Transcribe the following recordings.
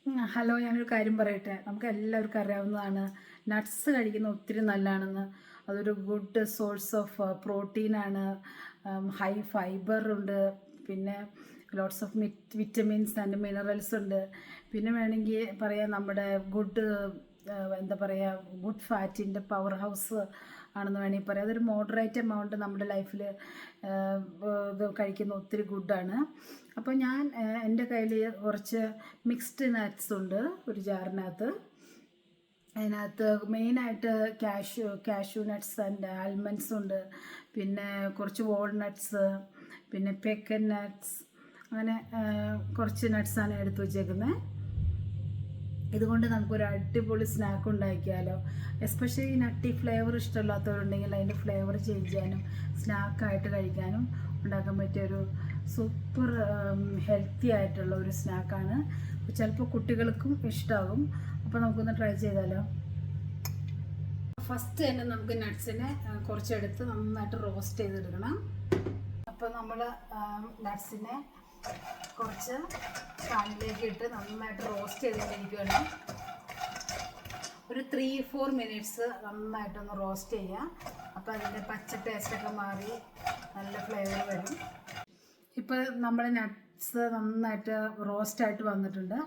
Hello, ഞാനൊരു കാര്യം പറയട്ടെ. നമുക്ക് എല്ലാവർക്കും അറിയാവുന്നതാണ് നട്ട്സ് കഴിക്കുന്നത് ഒത്തിരി നല്ലതാണെന്ന്. അതൊരു ഗുഡ് സോഴ്സ് ഓഫ് പ്രോട്ടീനാണ്, ഹൈ ഫൈബർ ഉണ്ട്, പിന്നെ lots of vitamins and minerals ഉണ്ട്. പിന്നെ വേണമെങ്കിൽ പറയാം നമ്മുടെ ഗുഡ് എന്താ പറയുക ഗുഡ് ഫാറ്റിൻ്റെ പവർ ഹൗസ് ആണെന്ന് വേണമെങ്കിൽ പറയാം. അതൊരു മോഡറേറ്റ് എമൗണ്ട് നമ്മുടെ ലൈഫിൽ ഇത് കഴിക്കുന്ന ഒത്തിരി ഗുഡാണ്. അപ്പോൾ ഞാൻ എൻ്റെ കയ്യിൽ കുറച്ച് മിക്സ്ഡ് നട്ട്സ് ഉണ്ട് ഒരു ജാറിനകത്ത്. അതിനകത്ത് മെയിനായിട്ട് കാഷ്യൂ നട്ട്സ് ആൻഡ് ആൽമണ്ട്സ് ഉണ്ട്, പിന്നെ കുറച്ച് വാൾനട്ട്സ്, പിന്നെ പെക്കൻ നട്ട്സ്, അങ്ങനെ കുറച്ച് നട്ട്സാണ് എടുത്തു വച്ചേക്കുന്നത്. ഇതുകൊണ്ട് നമുക്കൊരു അടിപൊളി സ്നാക്ക് ഉണ്ടാക്കിയാലോ. എസ്പെഷ്യലി നട്ടി ഫ്ലേവർ ഇഷ്ടമില്ലാത്തവരുണ്ടെങ്കിൽ അതിൻ്റെ ഫ്ലേവർ ചേഞ്ച് ചെയ്യാനും സ്നാക്കായിട്ട് കഴിക്കാനും ഉണ്ടാക്കാൻ പറ്റിയൊരു സൂപ്പർ ഹെൽത്തി ആയിട്ടുള്ള ഒരു സ്നാക്കാണ്. ചിലപ്പോൾ കുട്ടികൾക്കും ഇഷ്ടമാകും. അപ്പോൾ നമുക്കൊന്ന് ട്രൈ ചെയ്താലോ. ഫസ്റ്റ് തന്നെ നമുക്ക് നട്ട്സിനെ കുറച്ചെടുത്ത് നന്നായിട്ട് റോസ്റ്റ് ചെയ്തെടുക്കണം. അപ്പോൾ നമ്മൾ നട്ട്സിനെ കുറച്ച് പാനിലേക്ക് ഇട്ട് നന്നായിട്ട് റോസ്റ്റ് ചെയ്തിട്ടിരിക്കുകയാണ്. ഒരു 3-4 മിനിറ്റ്സ് നന്നായിട്ടൊന്ന് റോസ്റ്റ് ചെയ്യാം. അപ്പോൾ അതിൻ്റെ പച്ച ടേസ്റ്റൊക്കെ മാറി നല്ല ഫ്ലേവർ വരും. ഇപ്പോൾ നമ്മുടെ നട്ട്സ് നന്നായിട്ട് റോസ്റ്റായിട്ട് വന്നിട്ടുണ്ട്.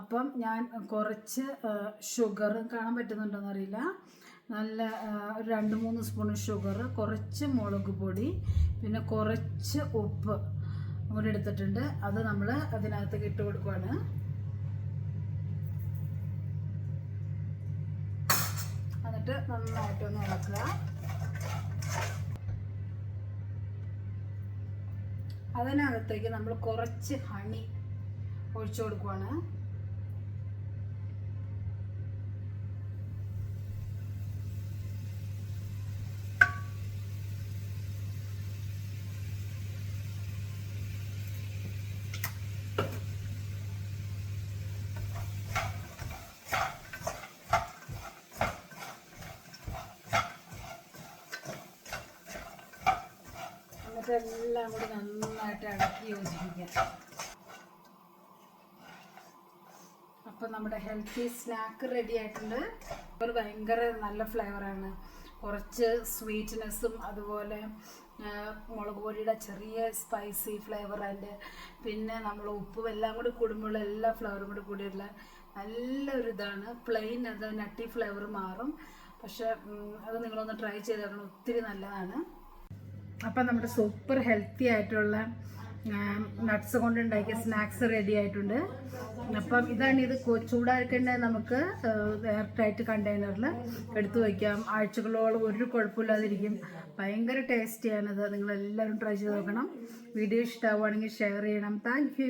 അപ്പം ഞാൻ കുറച്ച് ഷുഗർ, കാണാൻ പറ്റുന്നുണ്ടോയെന്ന് അറിയില്ല, നല്ല ഒരു 2-3 സ്പൂൺ ഷുഗർ, കുറച്ച് മുളക് പൊടി, പിന്നെ കുറച്ച് ഉപ്പ് കൂടെ എടുത്തിട്ടുണ്ട്. അത് നമ്മൾ അതിനകത്തേക്ക് ഇട്ട് കൊടുക്കുകയാണ്. എന്നിട്ട് നന്നായിട്ടൊന്ന് ഇളക്കുക. അതിനകത്തേക്ക് നമ്മൾ കുറച്ച് ഹണി ഒഴിച്ചു കൊടുക്കുകയാണ്. എല്ലാം കൂടി നന്നായിട്ട് ഇളക്കി യോജിപ്പിക്കാം. അപ്പം നമ്മുടെ ഹെൽത്തി സ്നാക്ക് റെഡി ആയിട്ടുണ്ട്. ഒരു ഭയങ്കര നല്ല ഫ്ലേവറാണ്. കുറച്ച് സ്വീറ്റ്നെസ്സും അതുപോലെ മുളക് പൊടിയുടെ ചെറിയ സ്പൈസി ഫ്ലേവർ ആൻഡ് പിന്നെ നമ്മൾ ഉപ്പും എല്ലാം കൂടി കൂടുമ്പോൾ എല്ലാ ഫ്ലേവറും കൂടി കൂടിയുള്ള നല്ലൊരു ഇതാണ്. പ്ലെയിൻ അത് നട്ടി ഫ്ലേവർ മാറും. പക്ഷെ അത് നിങ്ങളൊന്ന് ട്രൈ ചെയ്തേക്കണം, ഒത്തിരി നല്ലതാണ്. അപ്പം നമ്മുടെ സൂപ്പർ ഹെൽത്തി ആയിട്ടുള്ള നട്ട്സ് കൊണ്ടുണ്ടാക്കിയ സ്നാക്സ് റെഡി ആയിട്ടുണ്ട്. അപ്പം ഇത് ചൂടാക്കേണ്ടത് നമുക്ക് എയർ ടൈറ്റ് കണ്ടെയ്നറിൽ എടുത്തു വയ്ക്കാം. ആഴ്ചകളോളം ഒരു കുഴപ്പമില്ലാതിരിക്കും. ഭയങ്കര ടേസ്റ്റിയാണിത്. നിങ്ങളെല്ലാവരും ട്രൈ ചെയ്ത് നോക്കണം. വീഡിയോ ഇഷ്ടമാവുകയാണെങ്കിൽ ഷെയർ ചെയ്യണം. Thank you.